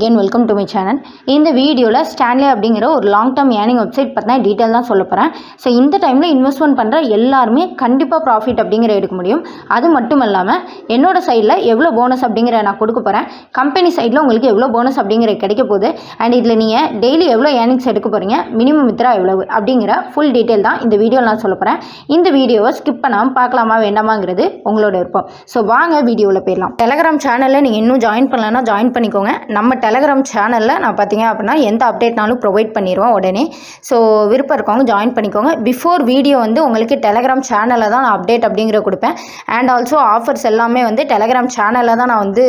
again welcome to my channel. இந்த வீடியோவில் Stanley அப்படிங்கிற ஒரு லாங் டர்ம் ஏர்னிங் வெப்சைட் பற்றின டீட்டெயில் தான் சொல்ல போகிறேன். ஸோ இந்த டைமில் இன்வெஸ்ட்மெண்ட் பண்ணுற எல்லாருமே கண்டிப்பாக ப்ராஃபிட் அப்படிங்கிற எடுக்க முடியும். அது மட்டும் இல்லாமல் என்னோட சைடில் எவ்வளோ போனஸ் அப்படிங்கிற நான் கொடுக்க போகிறேன், கம்பெனி சைடில் உங்களுக்கு எவ்வளோ போனஸ் அப்படிங்கிற கிடைக்க போகுது, அண்ட் இதில் நீங்கள் டெய்லி எவ்வளோ ஏர்னிங்ஸ் எடுக்க போகிறீங்க, மினிமம் வித்ரா எவ்வளவு அப்படிங்கிற ஃபுல் டீட்டெயில் தான் இந்த வீடியோவில் நான் சொல்ல போகிறேன். இந்த வீடியோவை ஸ்கிப் பண்ணாமல் பார்க்கலாமா வேண்டாமாங்கிறது உங்களோட விருப்பம். ஸோ வாங்க வீடியோவில் போயிடலாம். டெலகிராம் சேனலில் நீங்கள் இன்னும் ஜாயின் பண்ணலன்னா ஜாயின் பண்ணிக்கோங்க. நம்ம டெலகிராம் சேனலில் நான் பார்த்தீங்க அப்படின்னா எந்த அப்டேட்னாலும் ப்ரொவைட் பண்ணிடுவோம் உடனே. ஸோ விருப்பம் இருக்கவங்க ஜாயின் பண்ணிக்கோங்க. பிஃபோர் வீடியோ வந்து உங்களுக்கு டெலகிராம் சேனலில் தான் நான் அப்டேட் அப்படிங்கிற கொடுப்பேன். அண்ட் ஆல்சோ ஆஃபர்ஸ் எல்லாமே வந்து டெலகிராம் சேனலில் தான் நான் வந்து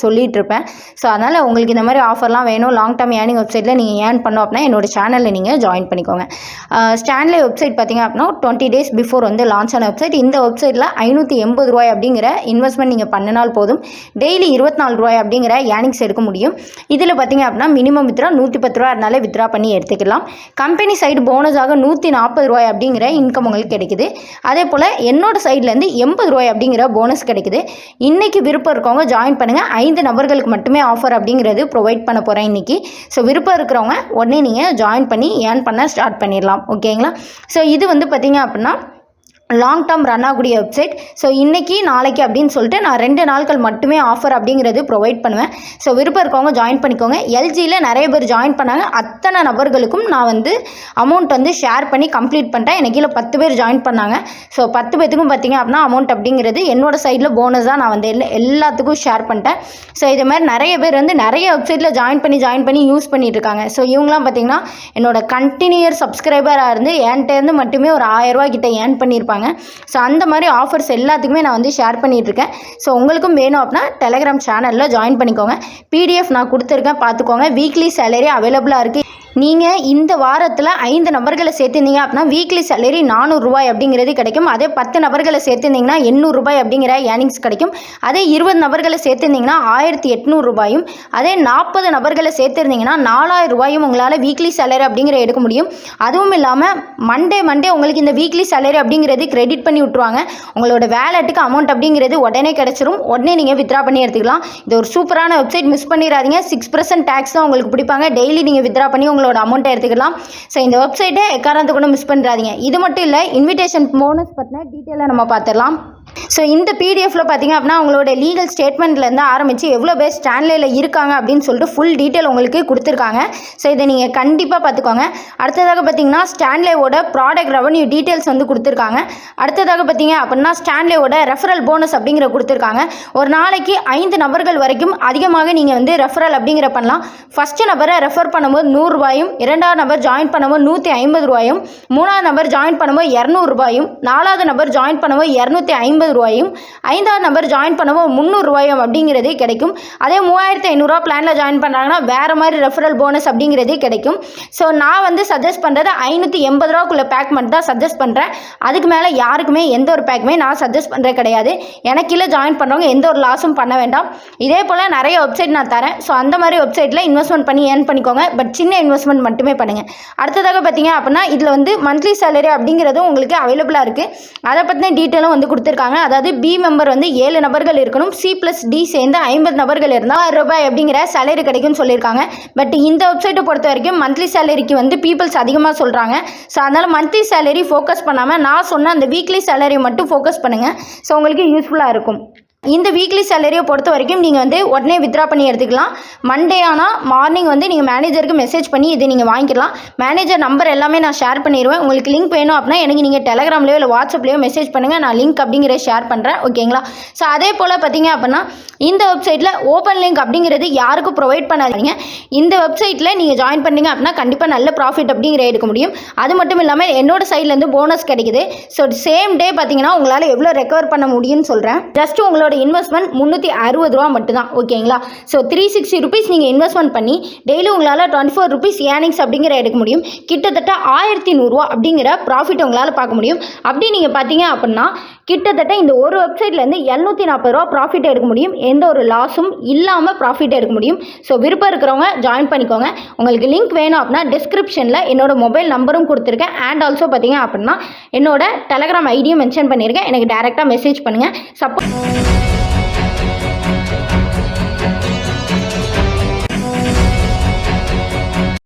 சொல்லிகிட்டு இருப்பேன். ஸோ அதனால் உங்களுக்கு இந்த மாதிரி ஆஃபர்லாம் வேணும், லாங் டர்ம் ஏர்னிங் வெப்சைட்டில் நீங்கள் ஏர்ன் பண்ணோம் அப்படின்னா என்னோட சேனலில் நீங்கள் ஜாயின் பண்ணிக்கோங்க. ஸ்டான்லி வெப்சைட் பார்த்தீங்க அப்படின்னா 20 days பிஃபோர் வந்து லான்ச் ஆன வெப்சைட். இந்த வெப்சைட்டில் 580 ரூபாய் அப்படிங்கிற இன்வெஸ்ட்மெண்ட் நீங்கள் பண்ணினால் போதும், டெய்லி 24 ரூபாய் அப்படிங்கிற ஏர்னிங்ஸ் எடுக்க முடியும். இதில் பார்த்தீங்க அப்படின்னா மினிமம் வித்ரா 110 ரூபா இருந்தாலே வித்ரா பண்ணி எடுத்துக்கலாம். கம்பெனி சைடு போனஸாக 140 ரூபாய் அப்படிங்கிற இன்கம் உங்களுக்கு கிடைக்குது. அதே போல் என்னோட சைட்லேருந்து 80 ரூபாய் அப்படிங்கிற போனஸ் கிடைக்குது. இன்றைக்கி விருப்பம் இருக்கவங்க ஜாயின் பண்ணுங்கள். 5 நபர்களுக்கு மட்டுமே ஆஃபர் அப்படிங்கிறது ப்ரொவைட் பண்ண போகிறேன் இன்றைக்கி. ஸோ விருப்பம் இருக்கிறவங்க உடனே நீங்கள் ஜாயின் பண்ணி ஏர்ன் பண்ண ஸ்டார்ட் பண்ணிடலாம். ஓகேங்களா? ஸோ இது வந்து பார்த்தீங்க அப்படின்னா லாங் டேர்ம் ரன் ஆகக்கூடிய வெப்சைட். ஸோ இன்றைக்கி நாளைக்கு அப்படின்னு சொல்லிட்டு நான் 2 நாட்கள் மட்டுமே ஆஃபர் அப்படிங்கிறது ப்ரொவைட் பண்ணுவேன். ஸோ விருப்பம் இருக்கவங்க ஜாயின் பண்ணிக்கோங்க. எல்ஜியில் நிறைய பேர் ஜாயின் பண்ணாங்க. அத்தனை நபர்களுக்கும் நான் வந்து அமௌண்ட் வந்து ஷேர் பண்ணி கம்ப்ளீட் பண்ணிட்டேன். எனக்கு கீழே 10 பேர் ஜாயின் பண்ணாங்க. ஸோ 10 பேத்துக்கும் பார்த்திங்க அப்படின்னா அமௌண்ட் அப்படிங்கிறது என்னோடய சைடில் போனஸ் தான் நான் வந்து எல்லாத்துக்கும் ஷேர் பண்ணிட்டேன். ஸோ இது மாதிரி நிறைய பேர் வந்து நிறைய வெப்சைட்டில் ஜாயின் பண்ணி யூஸ் பண்ணிட்டு இருக்காங்க. ஸோ இவங்களாம் பார்த்திங்கன்னா என்னோட கண்டினியூயர் சப்ஸ்கிரைபராக இருந்து என்கிட்டேருந்து மட்டுமே ஒரு 1000 ரூபா கிட்ட ஏர்ன் பண்ணியிருப்பாங்க. ஸோ அந்த மாதிரி ஆஃபர்ஸ் எல்லாத்துக்குமே நான் வந்து ஷேர் பண்ணிட்டு இருக்கேன். ஸோ உங்களுக்கும் வேணும் அப்படின்னா டெலகிராம் சேனலில் ஜாயின் பண்ணிக்கோங்க. பிடிஎஃப் நான் கொடுத்துருக்கேன், பார்த்துக்கோங்க. வீக்லி சேலரி அவைலபிளாக இருக்குது. நீங்கள் இந்த வாரத்தில் 5 நபர்களை சேர்த்துருந்தீங்க அப்படின்னா வீக்லி சேலரி 400 ரூபாய் அப்படிங்கிறது கிடைக்கும். அதே 10 நபர்களை சேர்த்துருந்தீங்கன்னா 800 ரூபாய் அப்படிங்கிற ஏர்னிங்ஸ் கிடைக்கும். அதே 20 நபர்களை சேர்த்துருந்தீங்கன்னா 1800 ரூபாயும், அதே 40 நபர்களை சேர்த்துருந்தீங்கன்னா 4000 ரூபாயும் உங்களால் வீக்லி சேலரி அப்படிங்கிற எடுக்க முடியும். அதுவும் இல்லாமல் மண்டே உங்களுக்கு இந்த வீக்லி சேலரி அப்படிங்கிறது கிரெடிட் பண்ணி விட்ருவாங்க. உங்களோட வேலெட்டுக்கு அமௌண்ட் அப்படிங்கிறது உடனே கிடச்சிரும். உடனே நீங்கள் வித்ரா பண்ணி எடுத்துக்கலாம். இது ஒரு சூப்பரான வெப்சைட், மிஸ் பண்ணிடாதீங்க. 6% டேக்ஸ் தான் உங்களுக்கு பிடிப்பாங்க. டெய்லி நீங்கள் வித்ரா பண்ணி உங்களோட அமௌண்ட்டை எடுத்துக்கலாம். ஸோ இந்த வெப்சைட்டை எக்காரணத்தை கூட மிஸ் பண்ணிடாதீங்க. இது மட்டும் இல்லை, இன்விடேஷன் போனஸ் பற்றின டீட்டெயிலாக நம்ம பார்த்துடலாம். ஸோ இந்த பிடிஎஃப்பில் பார்த்தீங்க அப்படின்னா உங்களோட லீகல் ஸ்டேட்மெண்ட்லேருந்து ஆரம்பித்து எவ்வளோ பேர் ஸ்டான்லியில் இருக்காங்க அப்படின்னு சொல்லிட்டு ஃபுல் டீட்டெயில் உங்களுக்கு கொடுத்துருக்காங்க. ஸோ இதை நீங்கள் கண்டிப்பாக பார்த்துக்கோங்க. அடுத்ததாக பார்த்தீங்கன்னா ஸ்டான்லியோட ப்ராடக்ட் ரெவன்யூ டீட்டெயில்ஸ் வந்து கொடுத்துருக்காங்க. அடுத்ததாக பார்த்தீங்க அப்படின்னா ஸ்டான்லியோட ரெஃபரல் போனஸ் அப்படிங்கிற கொடுத்துருக்காங்க. ஒரு நாளைக்கு 5 நபர்கள் வரைக்கும் அதிகமாக நீங்கள் வந்து ரெஃபரல் அப்படிங்கிற பண்ணலாம். ஃபஸ்ட்டு நபரை ரெஃபர் பண்ணும்போது 100 ரூபாயும், 2வது நபர் ஜாயின் பண்ணும்போது 150 ரூபாயும், 3வது நபர் ஜாயின் பண்ணும்போது 200 ரூபாயும், 4வது நபர் ஜாயின் பண்ணும்போது 250 ரூபாயும், 5வது நபர் ஜாயின் பண்ணும்போது 300 ரூபாயும் அப்படிங்கிறதே கிடைக்கும். அதே 3500 ரூபா பிளானில் ஜாயின் பண்ணுறாங்கன்னா வேறு மாதிரி ரெஃபரல் போனஸ் அப்படிங்கிறதே கிடைக்கும். ஸோ நான் வந்து சஜஸ்ட் பண்ணுறது 580 ரூபாக்குள்ள பேக் மட்டும் தான் சஜஸ்ட் பண்ணுறேன். அதுக்கு மேலே யாருக்குமே எந்த ஒரு பேக்குமே நான் சஜஸ்ட் பண்ணுறது கிடையாது. எனக்கு இல்லை ஜாயின் பண்ணுறவங்க எந்த ஒரு லாஸும் பண்ண வேண்டாம். இதே போல் நிறைய வெப்சைட் நான் தரேன். ஸோ அந்த மாதிரி வெப்சைட்டில் இன்வெஸ்ட்மெண்ட் பண்ணி ஏர்ன் பண்ணிக்கோங்க. பட் சின்ன இன்வெஸ்ட்மெண்ட் மட்டுமே பண்ணுங்கள். அடுத்ததாக பார்த்தீங்க அப்படின்னா இதில் வந்து மந்த்லி சேலரி அப்படிங்கிறதும் உங்களுக்கு அவைலபிளாக இருக்குது. அதை பற்றின டீட்டெயிலும் வந்து கொடுத்துருக்காங்க. அதாவது பி மெம்பர் வந்து 7 நபர்கள் இருக்கணும். C+D சேர்ந்து 50 நபர்கள் இருந்தால் 1000 ரூபாய் அப்படிங்கிற சேலரி கிடைக்கும்னு சொல்லியிருக்காங்க. பட் இந்த வெப்சைட்டை பொறுத்த வரைக்கும் மந்த்லி சேலரிக்கு வந்து பீப்புள்ஸ் அதிகமாக சொல்கிறாங்க. ஸோ அதனால் மந்த்லி சேலரி ஃபோக்கஸ் பண்ணாமல் நான் சொன்ன அந்த வீக்லி சேலரி மட்டும் ஃபோக்கஸ் பண்ணுங்கள். ஸோ உங்களுக்கு யூஸ்ஃபுல்லாக இருக்கும். இந்த வீக்லி சேலரியை பொறுத்த வரைக்கும் நீங்கள் வந்து உடனே வித்ரா பண்ணி எடுத்துக்கலாம். மண்டே ஆனால் மார்னிங் வந்து நீங்கள் மேனேஜருக்கு மெசேஜ் பண்ணி இதை நீங்கள் வாங்கிக்கலாம். மேனேஜர் நம்பர் எல்லாமே நான் ஷேர் பண்ணிடுவேன். உங்களுக்கு லிங்க் வேணும் அப்படின்னா எனக்கு நீங்கள் டெலகிராம்லேயோ இல்லை வாட்ஸ்அப்லேயோ மெசேஜ் பண்ணுங்கள். நான் லிங்க் அப்படிங்கிற ஷேர் பண்ணுறேன். ஓகேங்களா? ஸோ அதே போல் பார்த்தீங்க அப்படின்னா இந்த வெப்சைட்டில் ஓப்பன் லிங்க் அப்படிங்கிறது யாருக்கும் ப்ரொவைட் பண்ணாதீங்க. இந்த வெப்சைட்டில் நீங்கள் ஜாயின் பண்ணீங்க அப்படின்னா கண்டிப்பாக நல்ல ப்ராஃபிட் அப்படிங்கிற எடுக்க முடியும். அது மட்டும் இல்லாமல் என்னோட சைட்லேருந்து போனஸ் கிடைக்குது. ஸோ சேம் டே பார்த்தீங்கன்னா உங்களால் எவ்வளோ ரெக்கவர் பண்ண முடியும்னு சொல்கிறேன். ஜஸ்ட் உங்களோட இன்வெஸ்ட்மெண்ட் 360 ரூபா மட்டும்தான். ஓகேங்களா? ஸோ 360 ருபீஸ் நீங்கள் இன்வெஸ்ட்மெண்ட் பண்ணி டெய்லி உங்களால் 24 ருபீஸ் ஏர்னிங்ஸ் அப்படிங்கிற எடுக்க முடியும். கிட்டத்தட்ட 1100 ரூபா அப்படிங்கிற ப்ராஃபிட் உங்களால் பார்க்க முடியும். அப்படி நீங்கள் பார்த்தீங்க அப்படின்னா கிட்டத்தட்ட இந்த ஒரு வெப்சைட்லேருந்து 740 ரூபா ப்ராஃபிட் எடுக்க முடியும். எந்த ஒரு லாஸும் இல்லாமல் ப்ராஃபிட் எடுக்க முடியும். ஸோ விருப்பம் இருக்கிறவங்க ஜாயின் பண்ணிக்கோங்க. உங்களுக்கு லிங்க் வேணும் அப்படின்னா டிஸ்கிரிப்ஷனில் என்னோட மொபைல் நம்பரும் கொடுத்துருக்கேன். அண்ட் ஆல்சோ பார்த்தீங்க அப்படின்னா என்னோட டெலகிராம் ஐடியும் மென்ஷன் பண்ணியிருக்கேன். எனக்கு டேரெக்டாக மெசேஜ் பண்ணுங்கள். சப்போஸ்